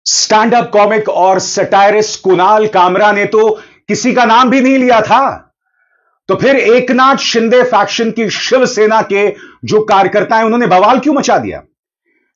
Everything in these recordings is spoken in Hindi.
स्टैंड अप कॉमिक और सटायरिस्ट कुणाल कामरा ने तो किसी का नाम भी नहीं लिया था। तो फिर एकनाथ शिंदे फैक्शन की शिवसेना के जो कार्यकर्ता हैं उन्होंने बवाल क्यों मचा दिया?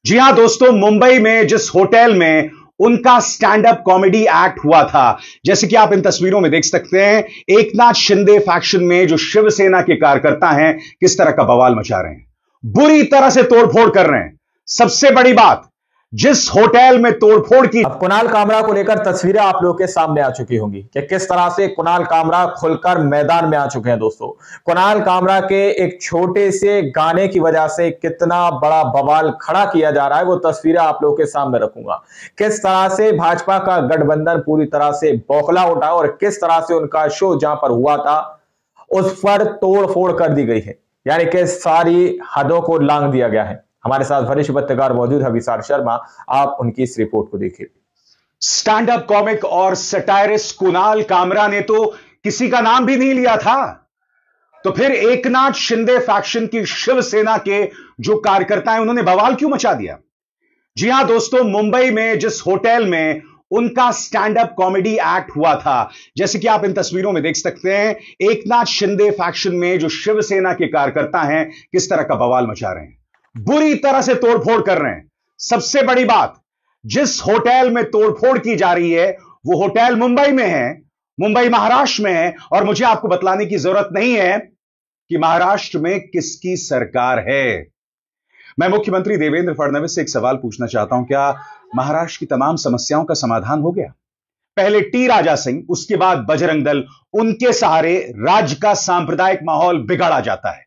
जी हां दोस्तों, मुंबई में जिस होटल में उनका स्टैंड अप कॉमेडी एक्ट हुआ था, जैसे कि आप इन तस्वीरों में देख सकते हैं, एकनाथ शिंदे फैक्शन में जो शिवसेना के कार्यकर्ता हैं किस तरह का बवाल मचा रहे हैं, बुरी तरह से तोड़फोड़ कर रहे हैं। सबसे बड़ी बात, जिस होटल में तोड़फोड़ की। अब कुणाल कामरा को लेकर तस्वीरें आप लोगों के सामने आ चुकी होंगी कि किस तरह से कुणाल कामरा खुलकर मैदान में आ चुके हैं। दोस्तों, कुणाल कामरा के एक छोटे से गाने की वजह से कितना बड़ा बवाल खड़ा किया जा रहा है, वो तस्वीरें आप लोगों के सामने रखूंगा। किस तरह से भाजपा का गठबंधन पूरी तरह से बौखला उठा और किस तरह से उनका शो जहां पर हुआ था उस पर तोड़ फोड़ कर दी गई है, यानी कि सारी हदों को लांघ दिया गया है। हमारे साथ वरिष्ठ पत्रकार मौजूद है विशाल शर्मा, आप उनकी इस रिपोर्ट को देखिए। स्टैंड अप कॉमिक और सटायरिस्ट कुणाल कामरा ने तो किसी का नाम भी नहीं लिया था। तो फिर एकनाथ शिंदे फैक्शन की शिवसेना के जो कार्यकर्ता हैं उन्होंने बवाल क्यों मचा दिया? जी हां दोस्तों, मुंबई में जिस होटल में उनका स्टैंड अप कॉमेडी एक्ट हुआ था, जैसे कि आप इन तस्वीरों में देख सकते हैं, एकनाथ शिंदे फैक्शन में जो शिवसेना के कार्यकर्ता हैं किस तरह का बवाल मचा रहे हैं, बुरी तरह से तोड़फोड़ कर रहे हैं। सबसे बड़ी बात, जिस होटल में तोड़फोड़ की जा रही है वो होटल मुंबई में है, मुंबई महाराष्ट्र में है। और मुझे आपको बतलाने की जरूरत नहीं है कि महाराष्ट्र में किसकी सरकार है। मैं मुख्यमंत्री देवेंद्र फडणवीस से एक सवाल पूछना चाहता हूं, क्या महाराष्ट्र की तमाम समस्याओं का समाधान हो गया? पहले टी राजा सिंह, उसके बाद बजरंग दल, उनके सहारे राज्य का सांप्रदायिक माहौल बिगड़ा जाता है।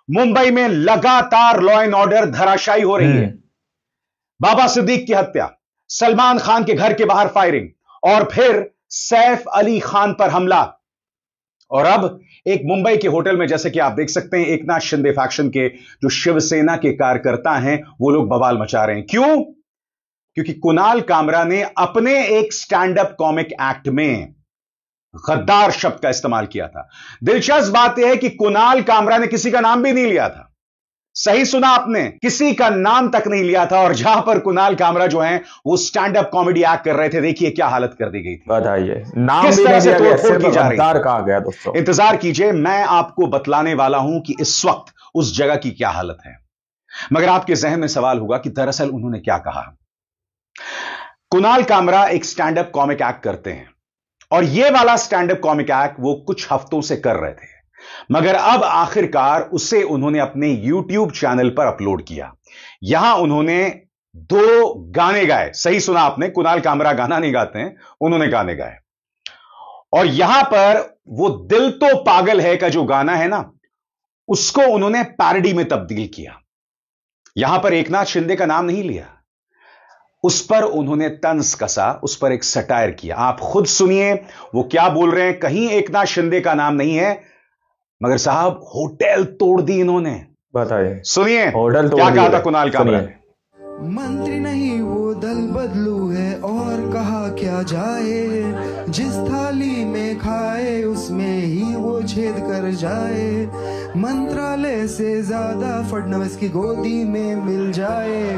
मुंबई में लगातार लॉ एंड ऑर्डर धराशायी हो रही है। बाबा सिद्दीक की हत्या, सलमान खान के घर के बाहर फायरिंग और फिर सैफ अली खान पर हमला। और अब एक मुंबई के होटल में, जैसे कि आप देख सकते हैं, एकनाथ शिंदे फैक्शन के जो शिवसेना के कार्यकर्ता हैं वो लोग बवाल मचा रहे हैं। क्यों? क्योंकि कुणाल कामरा ने अपने एक स्टैंड अप कॉमिक एक्ट में गद्दार शब्द का इस्तेमाल किया था। दिलचस्प बात यह है कि कुणाल कामरा ने किसी का नाम भी नहीं लिया था। सही सुना आपने, किसी का नाम तक नहीं लिया था। और जहां पर कुणाल कामरा जो हैं वो स्टैंड अप कॉमेडी एक्ट कर रहे थे, देखिए क्या हालत कर दी गई थी। बताइए, नाम किस भी तरह नहीं से लिया गया, तोड़फोड़ सिर्फ की जा रही गद्दार है। कहा गया। दोस्तों इंतजार कीजिए, मैं आपको बतलाने वाला हूं कि इस वक्त उस जगह की क्या हालत है। मगर आपके जहन में सवाल होगा कि दरअसल उन्होंने क्या कहा। कुणाल कामरा एक स्टैंड अप कॉमिक एक्ट करते हैं और यह वाला स्टैंड अप कॉमिक एक्ट वो कुछ हफ्तों से कर रहे थे, मगर अब आखिरकार उसे उन्होंने अपने YouTube चैनल पर अपलोड किया। यहां उन्होंने 2 गाने गाए। सही सुना आपने, कुणाल कामरा गाना नहीं गाते हैं, उन्होंने गाने गाए। और यहां पर वो दिल तो पागल है का जो गाना है ना, उसको उन्होंने पैरोडी में तब्दील किया। यहां पर एकनाथ शिंदे का नाम नहीं लिया, उस पर उन्होंने तंज कसा, उस पर एक सटायर किया। आप खुद सुनिए वो क्या बोल रहे हैं। कहीं एकनाथ शिंदे का नाम नहीं है, मगर साहब होटल तोड़ दी इन्होंने। बताइए, सुनिए होटल क्या कहा था कुणाल कामरा ने। मंत्री नहीं वो दल बदलू है और कहा क्या जाए, जिस थाली में खाए उसमें ही वो छेद कर जाए, मंत्रालय से ज्यादा फडणवीस की गोदी में मिल जाए,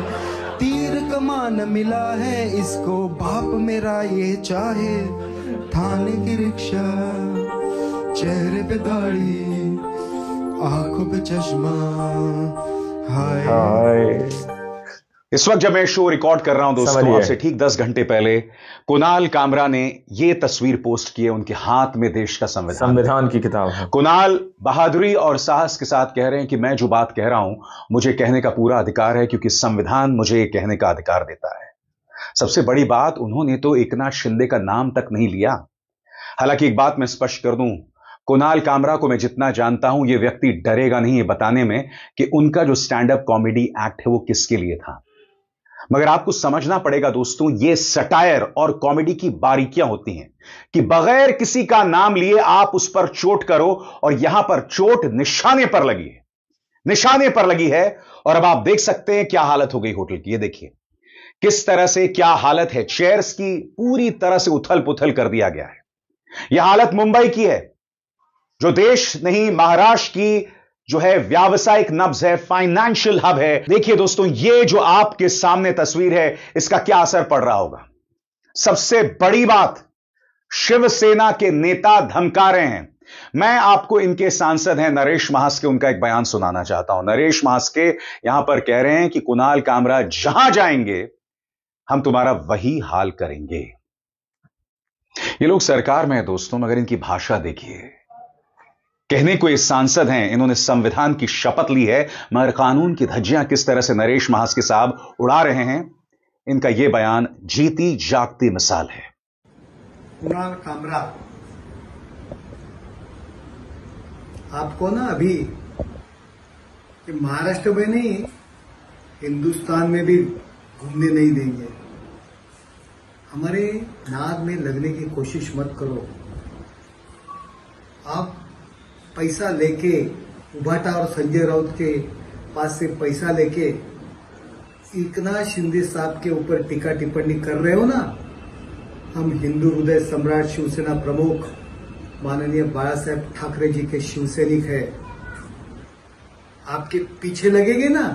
तीर कमान मिला है इसको बाप मेरा ये चाहे, थाने की रिक्शा, चेहरे पे दाढ़ी, आंखों पे चश्मा, हाय। इस वक्त जब मैं शो रिकॉर्ड कर रहा हूं दोस्तों, आपसे ठीक 10 घंटे पहले कुणाल कामरा ने यह तस्वीर पोस्ट की है। उनके हाथ में देश का संविधान की किताब है। कुणाल बहादुरी और साहस के साथ कह रहे हैं कि मैं जो बात कह रहा हूं मुझे कहने का पूरा अधिकार है, क्योंकि संविधान मुझे ये कहने का अधिकार देता है। सबसे बड़ी बात, उन्होंने तो एकनाथ शिंदे का नाम तक नहीं लिया। हालांकि एक बात मैं स्पष्ट कर दूं, कुणाल कामरा को मैं जितना जानता हूं, यह व्यक्ति डरेगा नहीं ये बताने में कि उनका जो स्टैंड अप कॉमेडी एक्ट है वो किसके लिए था। मगर आपको समझना पड़ेगा दोस्तों, ये सटायर और कॉमेडी की बारीकियां होती हैं कि बगैर किसी का नाम लिए आप उस पर चोट करो, और यहां पर चोट निशाने पर लगी है, निशाने पर लगी है। और अब आप देख सकते हैं क्या हालत हो गई होटल की। ये देखिए किस तरह से क्या हालत है, चेयर्स की पूरी तरह से उथल पुथल कर दिया गया है। यह हालत मुंबई की है, जो देश नहीं महाराष्ट्र की जो है व्यावसायिक नब्ज है, फाइनेंशियल हब है। देखिए दोस्तों, ये जो आपके सामने तस्वीर है, इसका क्या असर पड़ रहा होगा। सबसे बड़ी बात, शिवसेना के नेता धमका रहे हैं। मैं आपको इनके सांसद हैं नरेश महास्के, उनका एक बयान सुनाना चाहता हूं। नरेश महास्के यहां पर कह रहे हैं कि कुणाल कामरा जहां जाएंगे हम तुम्हारा वही हाल करेंगे। ये लोग सरकार में है दोस्तों, मगर इनकी भाषा देखिए। कहने को ये सांसद हैं, इन्होंने संविधान की शपथ ली है, मगर कानून की धज्जियां किस तरह से नरेश महास्के साहब उड़ा रहे हैं, इनका यह बयान जीती जागती मिसाल है। कुणाल कामरा, आपको ना अभी महाराष्ट्र में नहीं, हिंदुस्तान में भी घूमने नहीं देंगे। हमारे नाद में लगने की कोशिश मत करो। आप पैसा लेके, उभाटा और संजय राउत के पास से पैसा लेके एकनाथ शिंदे साहब के ऊपर टीका टिप्पणी कर रहे हो ना। हम हिंदू हृदय सम्राट शिवसेना प्रमुख माननीय बाला साहेब ठाकरे जी के शिवसैनिक है। आपके पीछे लगेंगे ना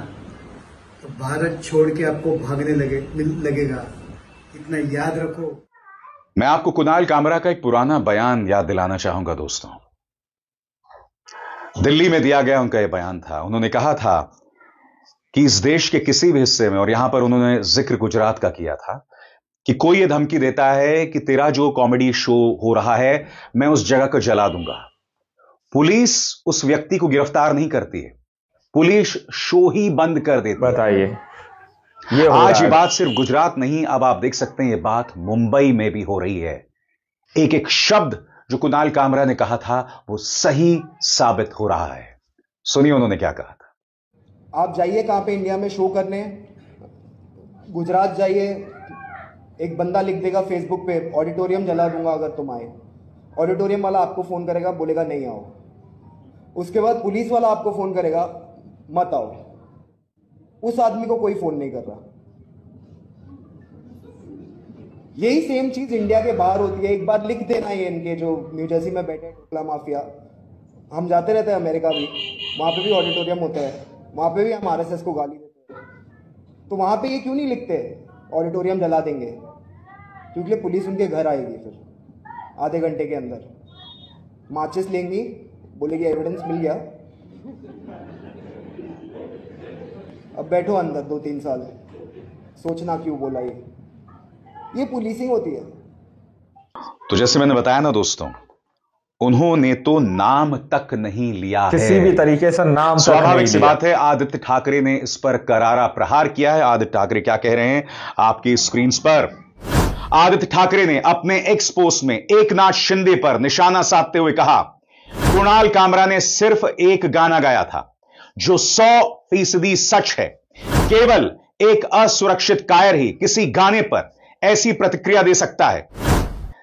तो भारत छोड़ के आपको भागने लगेगा, इतना याद रखो। मैं आपको कुणाल कामरा का एक पुराना बयान याद दिलाना चाहूंगा दोस्तों। दिल्ली में दिया गया उनका यह बयान था। उन्होंने कहा था कि इस देश के किसी भी हिस्से में, और यहां पर उन्होंने जिक्र गुजरात का किया था, कि कोई यह धमकी देता है कि तेरा जो कॉमेडी शो हो रहा है मैं उस जगह को जला दूंगा, पुलिस उस व्यक्ति को गिरफ्तार नहीं करती है, पुलिस शो ही बंद कर देती है। बताइए, ये आज ये बात सिर्फ गुजरात नहीं, अब आप देख सकते हैं ये बात मुंबई में भी हो रही है। एक एक शब्द जो कुणाल कामरा ने कहा था वो सही साबित हो रहा है। सुनिए उन्होंने क्या कहा था। आप जाइए कहां पे इंडिया में शो करने, गुजरात जाइए, एक बंदा लिख देगा फेसबुक पे ऑडिटोरियम जला दूंगा अगर तुम आए। ऑडिटोरियम वाला आपको फोन करेगा, बोलेगा नहीं आओ। उसके बाद पुलिस वाला आपको फोन करेगा मत आओ। उस आदमी को कोई फोन नहीं कर रहा। यही सेम चीज इंडिया के बाहर होती है। एक बार लिख देना ये इनके जो न्यू जर्सी में बैठे टोकला माफिया, हम जाते रहते हैं अमेरिका भी, वहां पे भी ऑडिटोरियम होता है, वहां पे भी हम आरएसएस को गाली देते हैं। तो वहां पे ये क्यों नहीं लिखते ऑडिटोरियम जला देंगे? क्योंकि पुलिस उनके घर आएगी फिर आधे घंटे के अंदर, माचिस लेंगी, बोलेगी एविडेंस मिल गया, अब बैठो अंदर 2-3 साल, सोचना क्यों बोला। ये पुलिसिंग होती है। तो जैसे मैंने बताया ना दोस्तों, उन्होंने तो नाम तक नहीं लिया, किसी भी तरीके से नाम स्वाभाविक सी बात है। आदित्य ठाकरे ने इस पर करारा प्रहार किया है। आदित्य ठाकरे क्या कह रहे हैं आपकी स्क्रीन पर। आदित्य ठाकरे ने अपने एक्स पोस्ट में एकनाथ शिंदे पर निशाना साधते हुए कहा, कुणाल कामरा ने सिर्फ एक गाना गाया था जो 100% सच है। केवल एक असुरक्षित कायर ही किसी गाने पर ऐसी प्रतिक्रिया दे सकता है।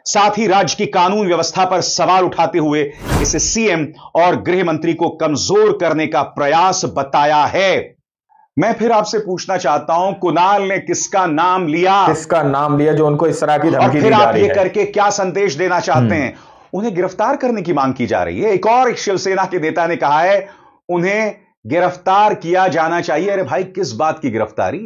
साथ ही राज्य की कानून व्यवस्था पर सवाल उठाते हुए इसे सीएम और गृह मंत्री को कमजोर करने का प्रयास बताया है। मैं फिर आपसे पूछना चाहता हूं, कुणाल ने किसका नाम लिया? किसका नाम लिया जो उनको इस तरह की धमकी दी जा रही है? और फिर आप ये करके क्या संदेश देना चाहते हैं? उन्हें गिरफ्तार करने की मांग की जा रही है। एक और शिवसेना के नेता ने कहा है उन्हें गिरफ्तार किया जाना चाहिए। अरे भाई, किस बात की गिरफ्तारी?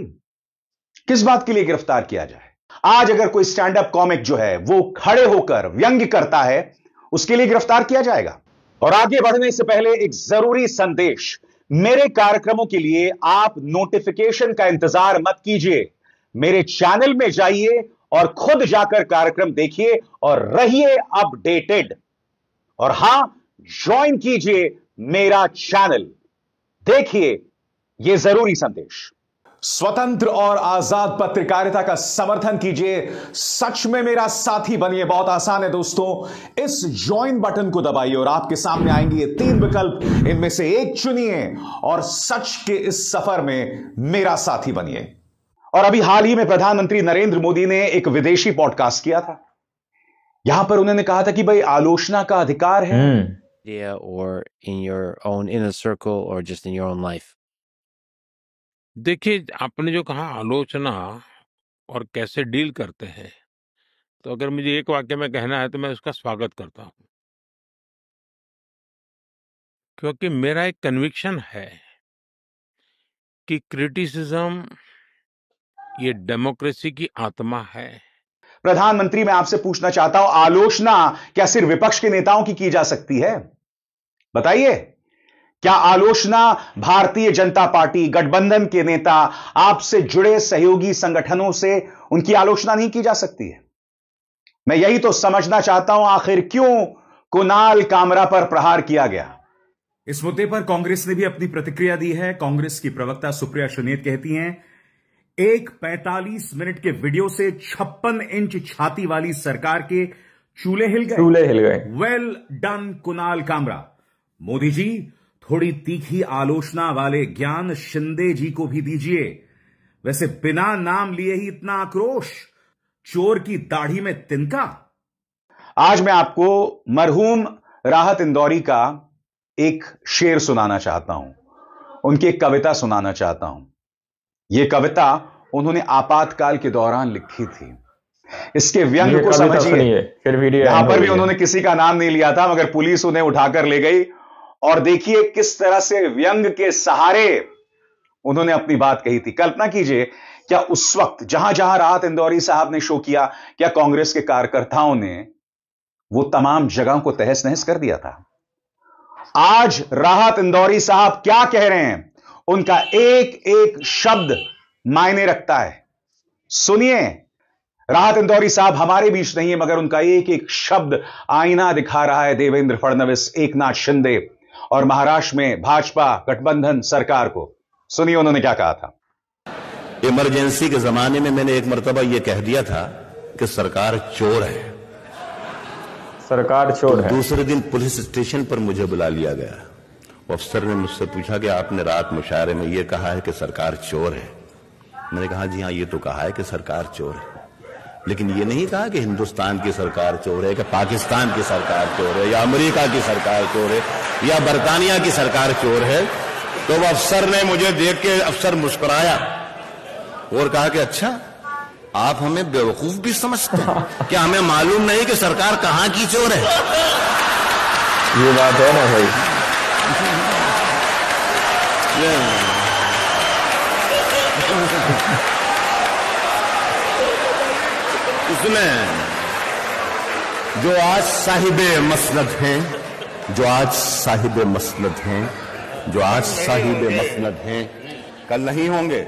किस बात के लिए गिरफ्तार किया जाए? आज अगर कोई स्टैंड अप कॉमिक जो है वो खड़े होकर व्यंग्य करता है, उसके लिए गिरफ्तार किया जाएगा। और आगे बढ़ने से पहले एक जरूरी संदेश, मेरे कार्यक्रमों के लिए आप नोटिफिकेशन का इंतजार मत कीजिए। मेरे चैनल में जाइए और खुद जाकर कार्यक्रम देखिए और रहिए अपडेटेड। और हां, ज्वाइन कीजिए मेरा चैनल। देखिए यह जरूरी संदेश। स्वतंत्र और आजाद पत्रकारिता का समर्थन कीजिए, सच में मेरा साथी बनिए। बहुत आसान है दोस्तों, इस ज्वाइन बटन को दबाइए और आपके सामने आएंगे ये 3 विकल्प, इनमें से एक चुनिए और सच के इस सफर में मेरा साथी बनिए। और अभी हाल ही में प्रधानमंत्री नरेंद्र मोदी ने एक विदेशी पॉडकास्ट किया था। यहां पर उन्होंने कहा था कि भाई आलोचना का अधिकार है। or in your own inner circle or just in your own life? देखिए, आपने जो कहा आलोचना और कैसे डील करते हैं, तो अगर मुझे एक वाक्य में कहना है तो मैं उसका स्वागत करता हूं, क्योंकि मेरा एक कन्विक्शन है कि क्रिटिसिज्म ये डेमोक्रेसी की आत्मा है। प्रधानमंत्री, मैं आपसे पूछना चाहता हूं, आलोचना क्या सिर्फ विपक्ष के नेताओं की जा सकती है? बताइए, क्या आलोचना भारतीय जनता पार्टी गठबंधन के नेता, आपसे जुड़े सहयोगी संगठनों से उनकी आलोचना नहीं की जा सकती है? मैं यही तो समझना चाहता हूं, आखिर क्यों कुणाल कामरा पर प्रहार किया गया? इस मुद्दे पर कांग्रेस ने भी अपनी प्रतिक्रिया दी है। कांग्रेस की प्रवक्ता सुप्रिया सुनेत कहती हैं, एक 45 मिनट के वीडियो से 56 इंच छाती वाली सरकार के चूल्हे हिल गए। Well done Kunal Kamra. मोदी जी, थोड़ी तीखी आलोचना वाले ज्ञान शिंदे जी को भी दीजिए। वैसे बिना नाम लिए ही इतना आक्रोश, चोर की दाढ़ी में तिनका। आज मैं आपको मरहूम राहत इंदौरी का एक शेर सुनाना चाहता हूं, उनकी एक कविता सुनाना चाहता हूं। यह कविता उन्होंने आपातकाल के दौरान लिखी थी। इसके व्यंग को समझिए। यहां पर भी उन्होंने किसी का नाम नहीं लिया था, मगर पुलिस उन्हें उठाकर ले गई। और देखिए किस तरह से व्यंग के सहारे उन्होंने अपनी बात कही थी। कल्पना कीजिए, क्या उस वक्त जहां जहां राहत इंदौरी साहब ने शो किया, क्या कांग्रेस के कार्यकर्ताओं ने वो तमाम जगहों को तहस नहस कर दिया था? आज राहत इंदौरी साहब क्या कह रहे हैं, उनका एक एक शब्द मायने रखता है। सुनिए, राहत इंदौरी साहब हमारे बीच नहीं है, मगर उनका एक एक शब्द आईना दिखा रहा है देवेंद्र फडणवीस, एकनाथ शिंदे और महाराष्ट्र में भाजपा गठबंधन सरकार को। सुनिए उन्होंने क्या कहा था। इमरजेंसी के जमाने में मैंने एक मर्तबा यह कह दिया था कि सरकार चोर है। सरकार चोर है। दूसरे दिन पुलिस स्टेशन पर मुझे बुला लिया गया। अफसर ने मुझसे पूछा कि आपने रात मुशायरे में यह कहा है कि सरकार चोर है। मैंने कहा जी हां, ये तो कहा है कि सरकार चोर है, लेकिन ये नहीं कहा कि हिंदुस्तान की सरकार चोर है, कि पाकिस्तान की सरकार चोर है, या अमेरिका की सरकार चोर है, या बरतानिया की सरकार चोर है। तो वह अफसर ने मुझे देख के अफसर मुस्कुराया और कहा कि अच्छा, आप हमें बेवकूफ भी समझते हैं क्या? हमें मालूम नहीं कि सरकार कहां की चोर है? ये बात है ना भाई। उसमें जो आज साहिबे मसनद हैं, जो आज साहिबे मसनद हैं, जो आज साहिबे मसनद हैं, कल नहीं होंगे।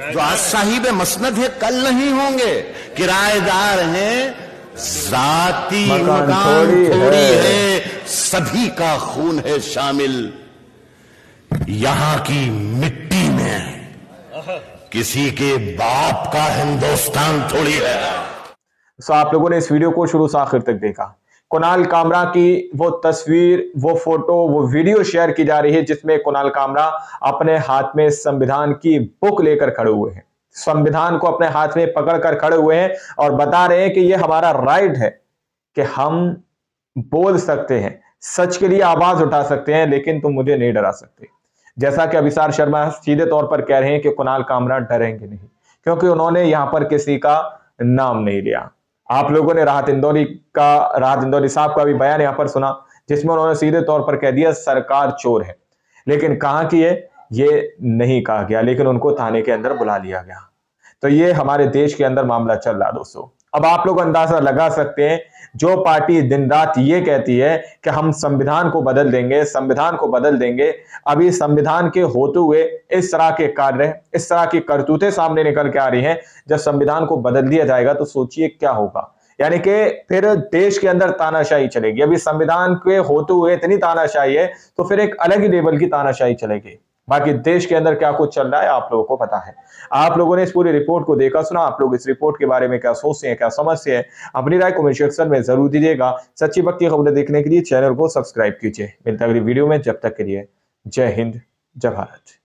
जो आज साहिबे मसनद है, कल नहीं होंगे। किराएदार हैं, जाती मकान थोड़ी है, सभी का खून है शामिल। यहां की मिट्टी में किसी के बाप का हिंदुस्तान थोड़ी है। तो आप लोगों ने इस वीडियो को शुरू से आखिर तक देखा। कुणाल कामरा की वो तस्वीर, वो फोटो, वो वीडियो शेयर की जा रही है जिसमें कुणाल कामरा अपने हाथ में संविधान की बुक लेकर खड़े हुए हैं, संविधान को अपने हाथ में पकड़कर खड़े हुए हैं और बता रहे हैं कि ये हमारा राइट है कि हम बोल सकते हैं, सच के लिए आवाज उठा सकते हैं, लेकिन तुम मुझे नहीं डरा सकते। जैसा कि अभिसार शर्मा सीधे तौर पर कह रहे हैं कि कुणाल कामरा डरेंगे नहीं, क्योंकि उन्होंने यहां पर किसी का नाम नहीं लिया। आप लोगों ने राहत इंदौरी साहब का भी बयान यहां पर सुना, जिसमें उन्होंने सीधे तौर पर कह दिया सरकार चोर है, लेकिन कहां की है ये नहीं कहा गया, लेकिन उनको थाने के अंदर बुला लिया गया। तो ये हमारे देश के अंदर मामला चल रहा है दोस्तों। अब आप लोग अंदाजा लगा सकते हैं, जो पार्टी दिन रात ये कहती है कि हम संविधान को बदल देंगे, संविधान को बदल देंगे, अभी संविधान के होते हुए इस तरह के कार्य, इस तरह की करतूतें सामने निकल के आ रही हैं। जब संविधान को बदल दिया जाएगा तो सोचिए क्या होगा, यानी कि फिर देश के अंदर तानाशाही चलेगी। अभी संविधान के होते हुए इतनी तानाशाही है, तो फिर एक अलग ही लेवल की तानाशाही चलेगी। बाकी देश के अंदर क्या कुछ चल रहा है आप लोगों को पता है। आप लोगों ने इस पूरी रिपोर्ट को देखा सुना, आप लोग इस रिपोर्ट के बारे में क्या सोचते हैं, क्या समझते हैं, अपनी राय कमेंट सेक्शन में जरूर दीजिएगा। सच्ची भक्ति खबरें देखने के लिए चैनल को सब्सक्राइब कीजिए। मिलते हैं अगली वीडियो में, जब तक के लिए जय हिंद, जय भारत।